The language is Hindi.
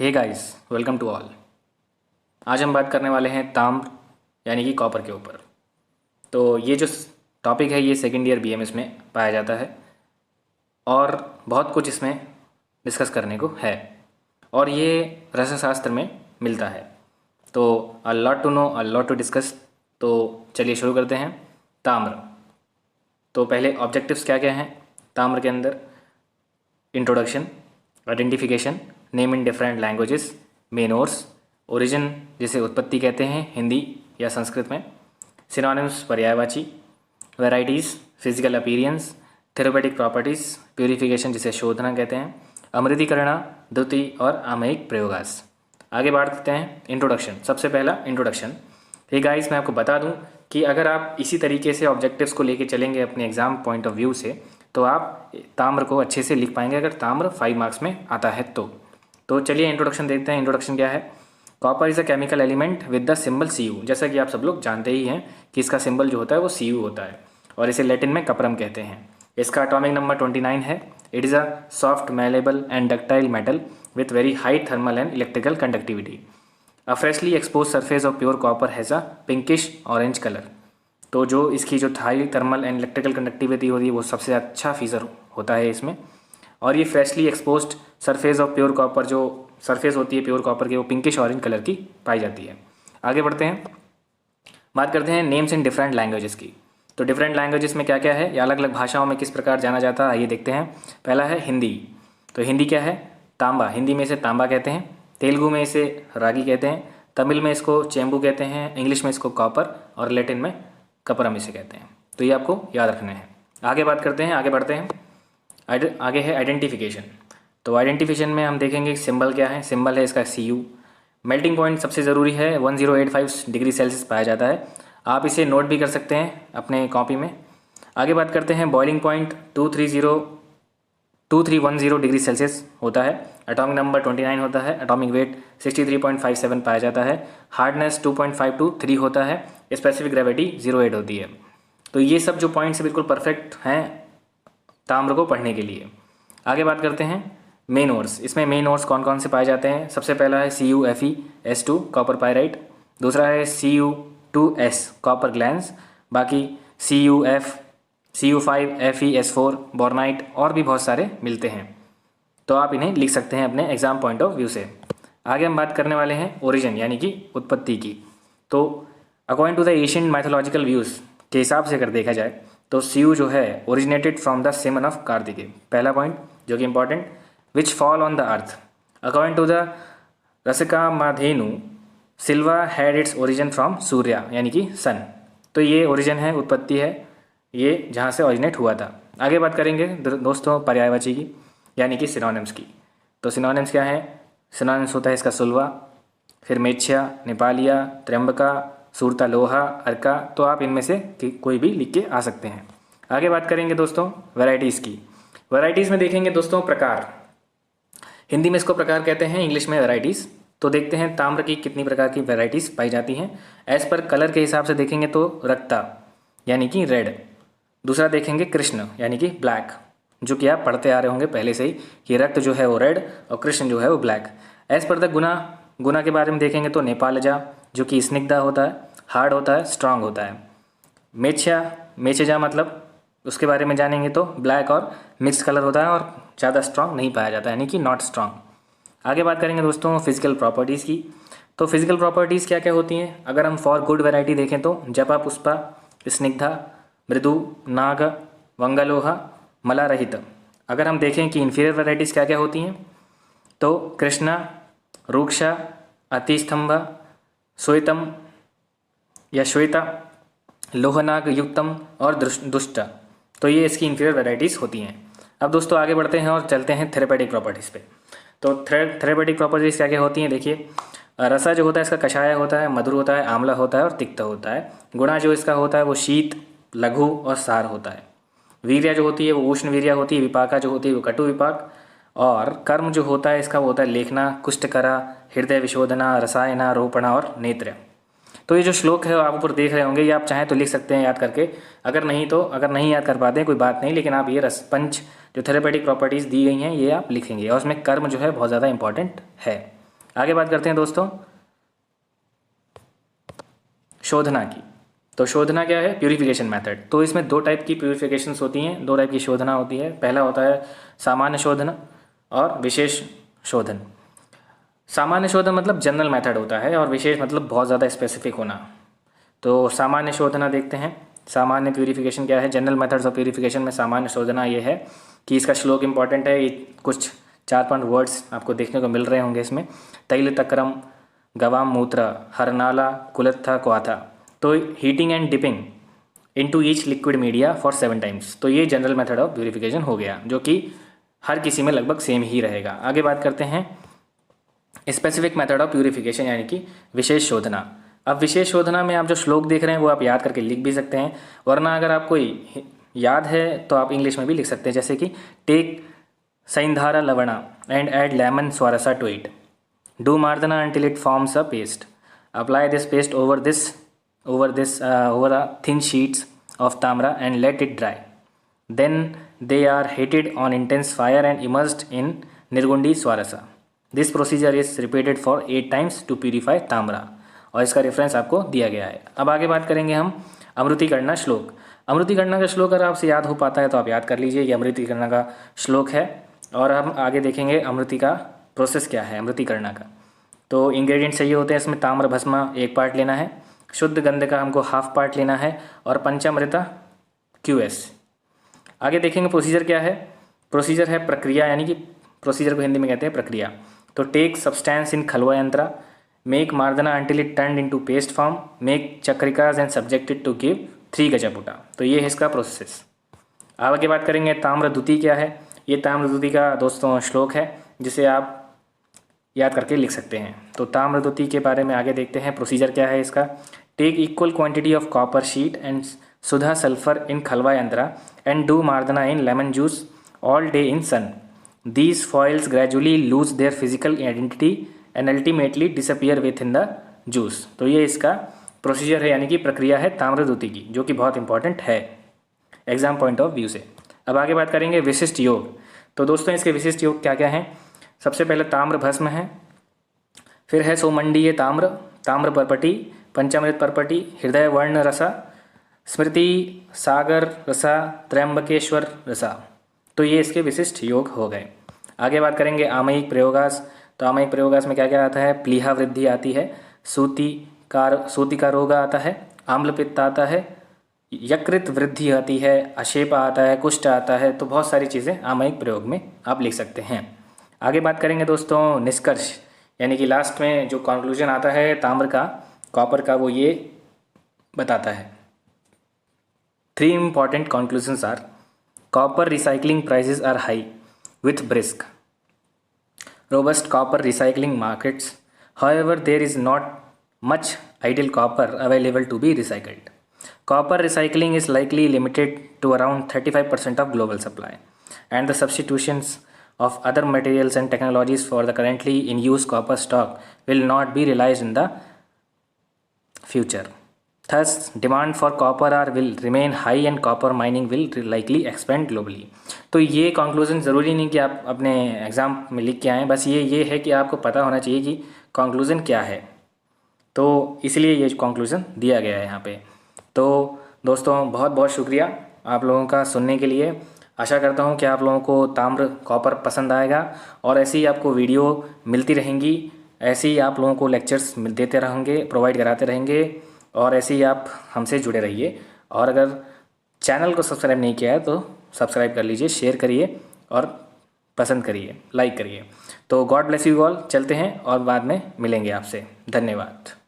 Hey guys, welcome to all. आज हम बात करने वाले हैं ताम्र यानी कि कॉपर के ऊपर। तो ये जो टॉपिक है ये सेकेंड ईयर बीएमएस में पाया जाता है और बहुत कुछ इसमें डिस्कस करने को है और ये रसाशास्त्र में मिलता है। तो a lot to know, a lot to discuss. तो चलिए शुरू करते हैं। ताम्र। तो पहले ऑब्जेक्टिव्स क्या क्या हैं ताम्र के अंदर? Introduction, identification, name in different languages, मेनोर्स, ओरिजिन जिसे उत्पत्ति कहते हैं हिंदी या संस्कृत में, सिनोनिम्स पर्यायवाची, varieties, physical appearance, therapeutic properties, purification जिसे शोधना कहते हैं, अमृतीकरण, द्युति और आमयिक प्रयोगास। आगे बढ़ते हैं। इंट्रोडक्शन। सबसे पहला इंट्रोडक्शन। हे गाइस, मैं आपको बता दूं कि अगर आप इसी तरीके से ऑब्जेक्टिव्स को लेके चलेंगे अपने एग्जाम पॉइंट ऑफ व्यू से तो आप ताम्र को अच्छे से लिख पाएंगे अगर ताम्र 5 मार्क्स में आता है तो चलिए इंट्रोडक्शन देखते हैं। इंट्रोडक्शन क्या है? Copper is a chemical element with the symbol Cu। जैसा कि आप सब लोग जानते ही हैं कि इसका सिंबल जो होता है वो Cu होता है और इसे लैटिन में कपरम कहते हैं। इसका एटॉमिक नंबर 29 है। It is a soft malleable and ductile metal with very high thermal and electrical conductivity. A freshly expose surface of pure copper has a pinkish orange colour. तो जो इसकी जो high thermal and electrical conductivity होती है वो सबसे अच्छा फीचर होता है इसमें। और ये freshly exposed surface of pure copper, जो सरफेस होती है प्योर कॉपर की वो पिंकिश ऑरेंज कलर की पाई जाती है। आगे बढ़ते हैं, बात करते हैं नेम्स इन डिफरेंट लैंग्वेजेस की। तो डिफरेंट लैंग्वेजेस में क्या क्या है या अलग अलग भाषाओं में किस प्रकार जाना जाता है आइए देखते हैं। पहला है हिंदी। तो हिंदी क्या है? तांबा। हिंदी में इसे तांबा कहते हैं। तेलुगु में इसे रागी कहते हैं। तमिल में इसको चेंबू कहते हैं। इंग्लिश में इसको कॉपर और लैटिन में कपरम इसे कहते हैं। तो ये आपको याद रखने हैं। आगे बात करते हैं, आगे बढ़ते हैं। आगे है आइडेंटिफिकेशन। तो आइडेंटिफिकेशन में हम देखेंगे सिंबल क्या है। सिंबल है इसका Cu। मेल्टिंग पॉइंट सबसे ज़रूरी है, 1085 डिग्री सेल्सियस पाया जाता है। आप इसे नोट भी कर सकते हैं अपने कॉपी में। आगे बात करते हैं बॉइलिंग पॉइंट 2310 डिग्री सेल्सियस होता है। एटॉमिक नंबर 29 होता है। एटॉमिक वेट 63.57 पाया जाता है। हार्डनेस 2.523 होता है। स्पेसिफिक ग्रेविटी 08 होती है। तो ये सब जो पॉइंट्स बिल्कुल परफेक्ट हैं ताम्र को पढ़ने के लिए। आगे बात करते हैं मेन ओर्स। इसमें मेन ओर्स कौन कौन से पाए जाते हैं? सबसे पहला है CuFeS2 कॉपर पायराइट। दूसरा है Cu2S कॉपर ग्लैंस। बाकी Cu5FeS4 बोर्नाइट और भी बहुत सारे मिलते हैं। तो आप इन्हें लिख सकते हैं अपने एग्जाम पॉइंट ऑफ व्यू से। आगे हम बात करने वाले हैं ओरिजिन यानी कि उत्पत्ति की। तो according to the Asian mythological views के हिसाब से अगर देखा जाए तो Cu जो है originated from the semen of Kartikeya. पहला पॉइंट जो कि important, which fall on the earth. According to the Rasakamadhenu, silver had its origin from Surya यानी कि सन। तो ये ओरिजिन है, उत्पत्ति है, ये जहाँ से ओरिजिनेट हुआ था। आगे बात करेंगे दोस्तों पर्यायवाची की यानी कि सिनोनिम्स की। तो सिनोनिम्स क्या है? सिनोनिम्स होता है इसका सुलवा, फिर मेच्छा, नेपालिया, त्र्यंबका, सूरता लोहा, अर्का। तो आप इनमें से कोई भी लिख के आ सकते हैं। आगे बात करेंगे दोस्तों वैरायटीज़ की। वैरायटीज़ में देखेंगे दोस्तों प्रकार। हिंदी में इसको प्रकार कहते हैं, इंग्लिश में वैरायटीज़। तो देखते हैं ताम्र की कितनी प्रकार की वैरायटीज़ पाई जाती हैं। एज पर कलर के हिसाब से देखेंगे तो रक्ता यानी कि रेड। दूसरा देखेंगे कृष्ण यानी कि ब्लैक, जो कि आप पढ़ते आ रहे होंगे पहले से ही कि रक्त जो है वो रेड और कृष्ण जो है वो ब्लैक। एज पर द गुना, गुना के बारे में देखेंगे तो नेपालजा जो कि स्निग्धा होता है, हार्ड होता है, स्ट्रांग होता है। मेच्छा, मेचेजा मतलब उसके बारे में जानेंगे तो ब्लैक और मिक्स कलर होता है और ज़्यादा स्ट्रांग नहीं पाया जाता यानी कि नॉट स्ट्रांग। आगे बात करेंगे दोस्तों फिजिकल प्रॉपर्टीज़ की। तो फिजिकल प्रॉपर्टीज़ क्या क्या होती हैं? अगर हम फॉर गुड वैरायटी देखें तो जपा, पुष्पा, स्निग्धा, मृदु, नाग, वंगलोहा, मलारहित। अगर हम देखें कि इन्फीरियर वैरायटीज़ क्या क्या होती हैं तो कृष्णा, रूक्षा, अतिस्तंभ, श्वेतम या श्वेता, लोहनाग युक्तम और दुष्ट। तो ये इसकी इन्फीरियर वैरायटीज़ होती हैं। अब दोस्तों आगे बढ़ते हैं और चलते हैं थेरेपेटिक प्रॉपर्टीज़ पे। तो थेरेपेटिक प्रॉपर्टीज़ क्या क्या होती हैं देखिए। रसा जो होता है इसका कषाय होता है, मधुर होता है, आंवला होता है और तिक्त होता है। गुणा जो इसका होता है वो शीत, लघु और सार होता है। वीर्या जो होती है वो उष्ण वीर्या होती है। विपाका जो होती है वो कटु विपाक। और कर्म जो होता है इसका वो होता है लेखना, कुष्ठकरा, हृदय विशोधना, रसायना, रोपणा और नेत्र। तो ये जो श्लोक है आप ऊपर देख रहे होंगे, ये आप चाहें तो लिख सकते हैं याद करके। अगर नहीं याद कर पाते हैं कोई बात नहीं, लेकिन आप ये पंच जो थेरेपेटिक प्रॉपर्टीज़ दी गई हैं ये आप लिखेंगे और उसमें कर्म जो है बहुत ज़्यादा इंपॉर्टेंट है। आगे बात करते हैं दोस्तों शोधना की। तो शोधना क्या है? Purification method. तो इसमें दो टाइप की प्यूरिफिकेशंस होती हैं, दो टाइप की शोधना होती है। पहला होता है सामान्य शोधन और विशेष शोधन। सामान्य शोधन मतलब जनरल मेथड होता है और विशेष मतलब बहुत ज़्यादा स्पेसिफिक होना। तो सामान्य शोधना देखते हैं। सामान्य प्यूरिफिकेशन क्या है? जनरल मेथड्स ऑफ प्यूरिफिकेशन में सामान्य शोधना ये है कि इसका श्लोक इंपॉर्टेंट है। ये कुछ 4-5 वर्ड्स आपको देखने को मिल रहे होंगे इसमें। तैल तक्रम गवाम मूत्र हरनाला कुलत्था क्वाथा। तो heating and dipping into each liquid media for 7 times. तो ये जनरल मेथड ऑफ प्यूरिफिकेशन हो गया, जो कि हर किसी में लगभग सेम ही रहेगा। आगे बात करते हैं स्पेसिफिक मेथड ऑफ प्यूरिफिकेशन यानी कि विशेष शोधना। अब विशेष शोधना में आप जो श्लोक देख रहे हैं वो आप याद करके लिख भी सकते हैं, वरना अगर आपको याद है तो आप इंग्लिश में भी लिख सकते हैं। जैसे कि टेक सैंधारा लवणा एंड ऐड लेमन स्वारसा to it. Do mardana until it forms a paste. Apply this paste over a thin sheets of tamra and let it dry. Then they are heated on intense fire and immersed in Nirgundi Swarasa. This procedure is repeated for 8 times to purify tamra. और इसका रेफरेंस आपको दिया गया है। अब आगे बात करेंगे हम अमृतिकरणा श्लोक। अमृतिकरणा का श्लोक अगर आपसे याद हो पाता है तो आप याद कर लीजिए, ये अमृतिकरणा का श्लोक है। और हम आगे देखेंगे अमृति का प्रोसेस क्या है अमृतिकरणा का। तो इंग्रेडिएंट्स चाहिए होते हैं इसमें। ताम्र भस्मा 1 पार्ट लेना है, शुद्ध गंध का हमको 1/2 पार्ट लेना है, और पंचामृता QS। आगे देखेंगे प्रोसीजर क्या है। प्रोसीजर है प्रक्रिया, यानी कि प्रोसीजर को हिंदी में कहते हैं प्रक्रिया। तो take substance in khalva yantra, make mardana until it turned into paste form, make चक्रिकाज and subjected to give 3 gajaputa. तो ये है इसका प्रोसेस। आगे बात करेंगे ताम्रद्युति क्या है। ये ताम्रद्युति का दोस्तों श्लोक है जिसे आप याद करके लिख सकते हैं। तो ताम्रद्युति के बारे में आगे देखते हैं। प्रोसीजर क्या है इसका। Take equal quantity of copper sheet and shuddha sulphur in khalva yantra and do mardana in lemon juice all day in sun. These foils gradually lose their physical identity and ultimately disappear within the juice. तो ये इसका प्रोसीजर है, यानी कि प्रक्रिया है ताम्रद्युति की, जो कि बहुत इंपॉर्टेंट है एग्जाम पॉइंट ऑफ व्यू से। अब आगे बात करेंगे विशिष्ट योग। तो दोस्तों इसके विशिष्ट योग क्या क्या हैं। सबसे पहले ताम्र भस्म है, फिर है सोमंडीय ताम्र, ताम्र परपटी, पंचामृत परपटी, हृदय वर्ण रसा, स्मृति सागर रसा, त्र्यंबकेश्वर रसा। तो ये इसके विशिष्ट योग हो गए। आगे बात करेंगे आमयिक प्रयोगास। तो आमयिक प्रयोगास में क्या क्या आता है। प्लीहा वृद्धि आती है, सूति का रोग आता है, आम्ल पित्त आता है, यकृत वृद्धि आती है, अशेपा आता है, कुष्ठ आता है। तो बहुत सारी चीज़ें आमयिक प्रयोग में आप लिख सकते हैं। आगे बात करेंगे दोस्तों निष्कर्ष, यानी कि लास्ट में जो कंक्लूजन आता है ताम्र का कॉपर का, वो ये बताता है। 3 important conclusions are: copper recycling prices are high with brisk, robust copper recycling markets. However, there is not much idle copper available to be recycled. Copper recycling is likely limited to around 35% of global supply, and the substitutions of other materials and technologies for the currently in use copper stock will not be realized in the future. Thus, demand for copper will remain high and copper mining will likely expand globally. तो ये कंक्लूजन ज़रूरी नहीं कि आप अपने एग्ज़ाम में लिख के आएँ, बस ये है कि आपको पता होना चाहिए कि कंक्लूजन क्या है। तो इसलिए ये कंक्लूजन दिया गया है यहाँ पे। तो दोस्तों बहुत बहुत शुक्रिया आप लोगों का सुनने के लिए। आशा करता हूँ कि आप लोगों को ताम्र कॉपर पसंद आएगा और ऐसे ही आपको वीडियो मिलती रहेंगी, ऐसे ही आप लोगों को लेक्चर्स देते रहेंगे, प्रोवाइड कराते रहेंगे, और ऐसे ही आप हमसे जुड़े रहिए। और अगर चैनल को सब्सक्राइब नहीं किया है तो सब्सक्राइब कर लीजिए, शेयर करिए और पसंद करिए, लाइक करिए। तो गॉड ब्लेस यू ऑल। चलते हैं और बाद में मिलेंगे आपसे। धन्यवाद।